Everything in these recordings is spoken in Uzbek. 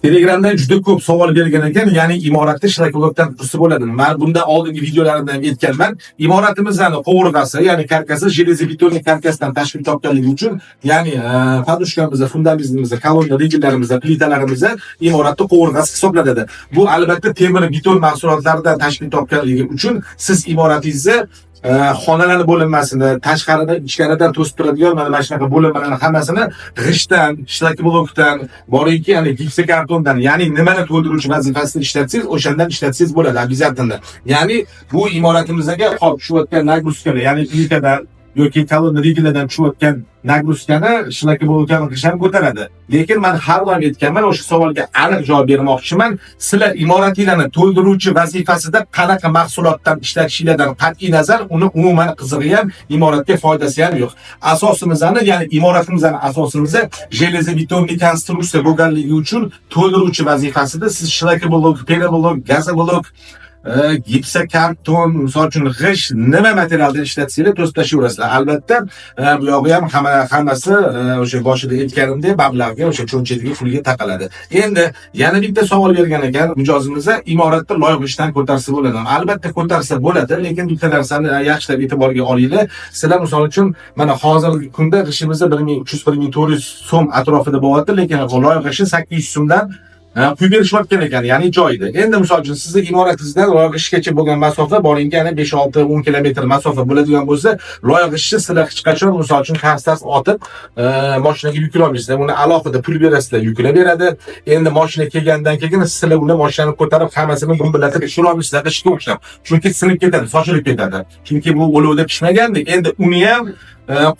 Telegramdan juda ko'p savol bergan ekan, ya'ni imoratda shlakolokdan kursi bo'ladimi? Men bunda oldingi videolarimda ham aytganman. Imoratimizning qovurg'asi, ya'ni karkasi железобетонный karkasdan tashkil topganligi uchun, ya'ni podushkamizda, fundamentimizda, kolonna regillarimizda, plitalarimizda imoratda qovurg'asi hisoblanadi. Bu albatta temir beton mahsulotlaridan tashkil topganligi uchun siz imoratingizni xonalar bo'linmasini, tashqaridan, ichkaridan to'sib turadigan mana shunaqa bo'linmalarning hammasini g'ishtdan, shlakoblokdan, boringki, ya'ni gipsokartondan, ya'ni nimani to'ldiruvchi vazifasida ishlatsangiz, o'shandan ishlatsangiz bo'ladi обязательно. Ya'ni bu imoratimizga qolib tushayotgan nagruskani, ya'ni plitadan yoki kolonna regilladan tushayotgan nagruskani shlakoblokdan g'isht ko'taradi. Lekin men har doim aytganman, o'sha savolga aniq javob bermoqchiman. Sizlar imoratinglarni to'ldiruvchi vazifasida qanaqa mahsulotdan ishlatishinglardan qat'iy nazar, uni umuman qizig'i ham, imoratga foydasi ham yo'q. Asosimizni, ya'ni imoratimizning asosimizni железобетонный konstruksiya bo'lganligi uchun to'ldiruvchi vazifasida siz shlakoblok, peroblok, gazoblok, gipsokarton, misol uchun g'isht, nima materialdan ishlatsanglar to'sib tashlayverasizlar. Albatta, bu yog'i ham hammasi o'sha boshida aytganimdek mablag'ga, o'sha cho'nchatiga, pulga taqaladi. Endi yana bitta savol bergan ekan mijozimiz, imoratda loyiha ishdan ko'tarsa bo'ladimi? Albatta ko'tarsa bo'ladi, lekin bitta narsani yaxshilab e'tiborga olinglar. Sizlar misol uchun mana hozirgi kunda g'ishtimizda 1300-1400 so'm atrofida bo'lyapti, lekin loyiha ishi 800 so'mdan pul berishayotgan ekan, ya'ni joyida. Endi misol uchun sizni imoratingizdan loyiha ishgacha bo'lgan masofa boringki, ya'ni 5-6-10 kilometr masofa bo'ladigan bo'lsa, loyiha ishi sizlar hech qachon misol uchun hastas otib mashinaga yuklay olmaysizlar. Uni alohida pul berasizlar, yuklab beradi. Endi mashina kelgandan keyin sizlar uni mashinani ko'tarib hammasini gumbillatib tushira olmaysizlar ishga o'xshab. Chunki sinib ketadi, sochilib ketadi. Chunki bu olovda pishmaganda, endi uni ham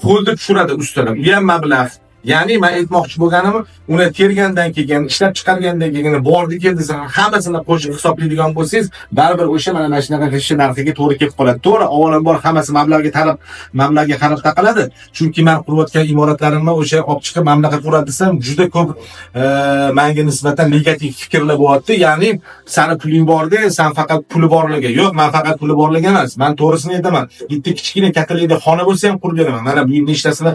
qo'lda tushiradi ustidan. Bu ham mablag'. Ya'ni men aytmoqchi bo'lganim, uni tergandan keyin, ishlab chiqargandan keyin bordi keldi, hammasini qo'shib hisoblaydigan bo'lsangiz, baribir o'sha mana shunaqa g'isht narxiga to'g'ri kelib qoladi. To'g'ri, avvalambor hammasi mablag'ga qarab taqaladi. Chunki men qurayotgan imoratlarimni o'sha olib chiqib mamlakat quradi desam, juda ko'p menga nisbatan negativ fikrlar bo'lyapti. Ya'ni, seni puling bordi, sen faqat puli borligiga. Yo'q, men faqat puli borligiga emas. Men to'g'risini aytaman. Bitta kichkina kattalikda xona bo'lsa ham qurib beraman. Mana bu nechtasini,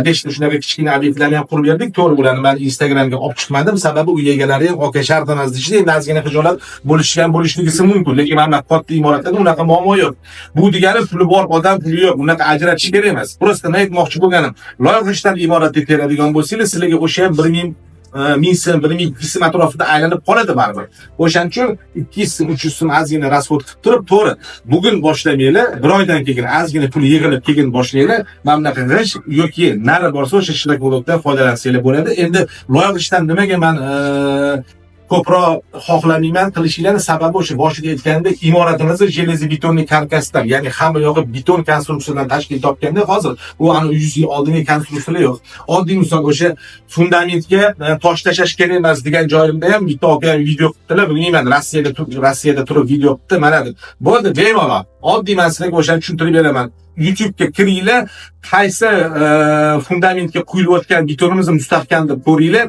nechta shunaqa kichkina obyektlarni ham qurib berdik. To'g'ri, bularni men Instagramga olib chiqmadim, sababi u egalari ham aka shartnamasi ichida ozgina xijolat bo'lishligi mumkin. Lekin mana katta imoratlarda unaqa muammo yo'q. Bu degani puli bor odam puli yo'q, unaqa ajratish kerak emas. Prosta men aytmoqchi bo'lganim, loyiha ishdan imoratga teradigan bo'lsangiz, sizlarga o'sha ham 1000 so'm, 1200 so'm atrofida aylanib qoladi baribir. O'shaning uchun 200 so'm, 300 so'm ozgina rasxod qilib turib, to'g'ri, bugun boshlamanglar, bir oydan keyin ozgina pul yig'ilib keyin boshlanglar, mamlakat g'ish yoki nari borsa o'sha shlakoblokdan foydalansanglar bo'ladi. Endi loyiha ishdan nimaga men ko'proq xohlamayman qilishinglarni sababi o'sha boshida aytganimdek, imoratimizni железобетонный karkasdan, ya'ni hamma yog'i beton konstruksiyadan tashkil topganda hozir u ana 100 yil oldingi konstruksiyalar yo'q. Oddiy misol o'sha fundamentga tosh tashlash kerak emas degan joyimda ham bitta aka video qildilar. Bilmayman, Rossiyada turib video qildi, mana deb. Bo'ldi, bemalol. Oddiy men sizlarga o'shani tushuntirib beraman. YouTube'ga kiringlar, qaysi fundamentga quyilayotgan betonimizni mustahkam deb ko'ringlar.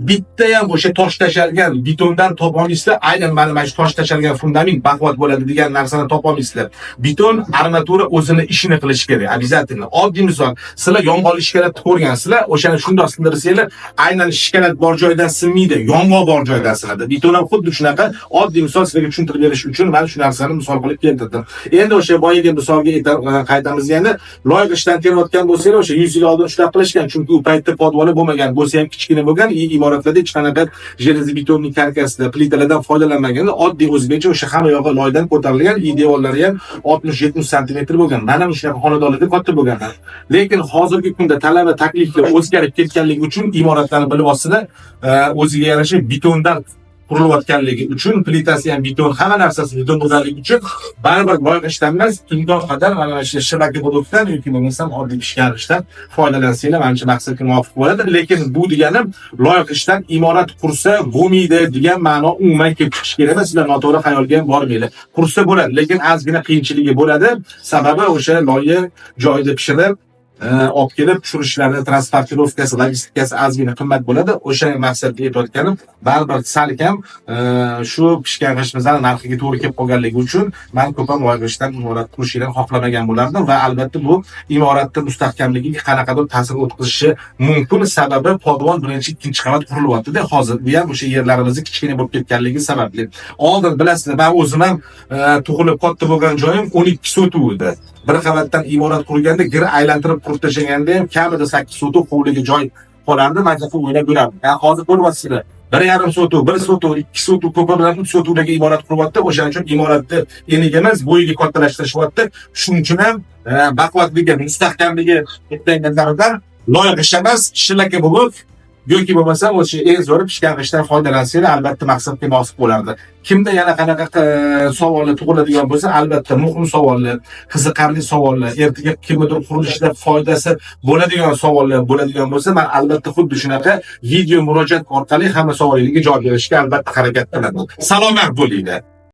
Bitta ham o'sha tosh tashalgan betondan topolmaysizlar. Aynan mana shu tosh tashalgan fundament baquvvat bo'ladi degan narsani topolmaysizlar. Beton armatura o'zini ishini qilishi kerak, обязательно. Oddiy misol, sizlar yong'oq ishkalatni ko'rgansizlar, o'shani shundoq sindirsanglar, aynan ishkalat bor joydan sinmaydi, yong'oq bor joydan sinadi. Beton ham xuddi shunaqa. Oddiy misol sizlarga tushuntirib berish uchun men shu narsani misol qilib keltirdim. Endi o'sha boyagi misolga qaytamiz. Yana loyiha ishdan terayotgan bo'lsangiz, o'sha 100 yil oldin shunaqa qilishgan, chunki u paytda podvoli bo'lmagan, bo'lsa ham kichkina bo'lgan, imoratlarda hech qanaqa железобетонный karkasda, plitalardan foydalanmagan, oddiy o'zbekcha o'sha hamma yog'i loydan ko'tarilgan, devorlari ham 60-70 sm bo'lgan. Mana shunaqa xonadonlarda katta bo'lganlar. Lekin hozirgi kunda talab va takliflar o'zgarib ketganligi uchun imoratlarni bilib olsizlar, o'ziga yarasha betondan qurilayotganligi uchun, plitasi ham beton, hamma narsasi beton bo'lganligi uchun baribir loyiha ishdan emas, imkon qadar mana shu shlakoblokdan yoki bo'lmasam oddiy pishgan ishdan foydalansanglar, menimcha maqsadga muvofiq bo'ladi. Lekin bu deganim loyiha ishdan imorat qursa bo'lmaydi degan ma'no umuman kelib chiqish kerak emas. Sizlar noto'g'ri xayolga ham bormanglar. Qursa bo'ladi, lekin ozgina qiyinchiligi bo'ladi. Sababi o'sha loyiha joyida pishirib olib kelib tushirishlari, transportirovkasi, logistikasi ozgina qimmat bo'ladi. O'sha maqsadga yetayotganim baribir salkam shu pishgan g'ishtimizni narxiga to'g'ri kelib qolganligi uchun men ko'pam g'ishtdan imorat qurishni xohlamagan bo'lardim va albatta bu imoratning mustahkamligiga qanaqadir ta'sir o'tkazishi mumkin. Sababi podvon birinchi, ikkinchi qavat qurilyapti-da hozir. Bu ham o'sha yerlarimizni kichkina bo'lib ketganligi sababli. Oldin bilasizlar, men o'zim ham tug'ilib katta bo'lgan joyim 12 sotuv edi. Bir qavatdan imorat qurganda gir aylantirib qurib tashlaganda ham kamida 8 sotuv hovliga joy qolardi. Men qilib o'ylab yurardim. Hozir ko'ryapsizlar. 1,5 sotuv, 1 sotuv, 2 sotuv, ko'pi bilan 3 sotuvdagi imorat quryapti. O'shaning uchun imoratni eniga emas, bo'yiga kattalashtirishyapti. Shuning uchun ham baquvvatligi, mustahkamligi aytganlaridan loyiq ish emas, shilaka bo'lib yoki bo'lmasa o'sha eng zo'ri pishgan g'ishtdan foydalansanglar albatta maqsadga munosib bo'lardi. Kimda yana qanaqa savollar tug'iladigan bo'lsa, albatta muhim savollar, qiziqarli savollar, ertaga kimnidir qurilishida foydasi bo'ladigan savollar bo'ladigan bo'lsa, men albatta xuddi shunaqa video murojaat orqali hamma savollaringizga javob berishga albatta harakat qilaman. Salomat bo'linglar.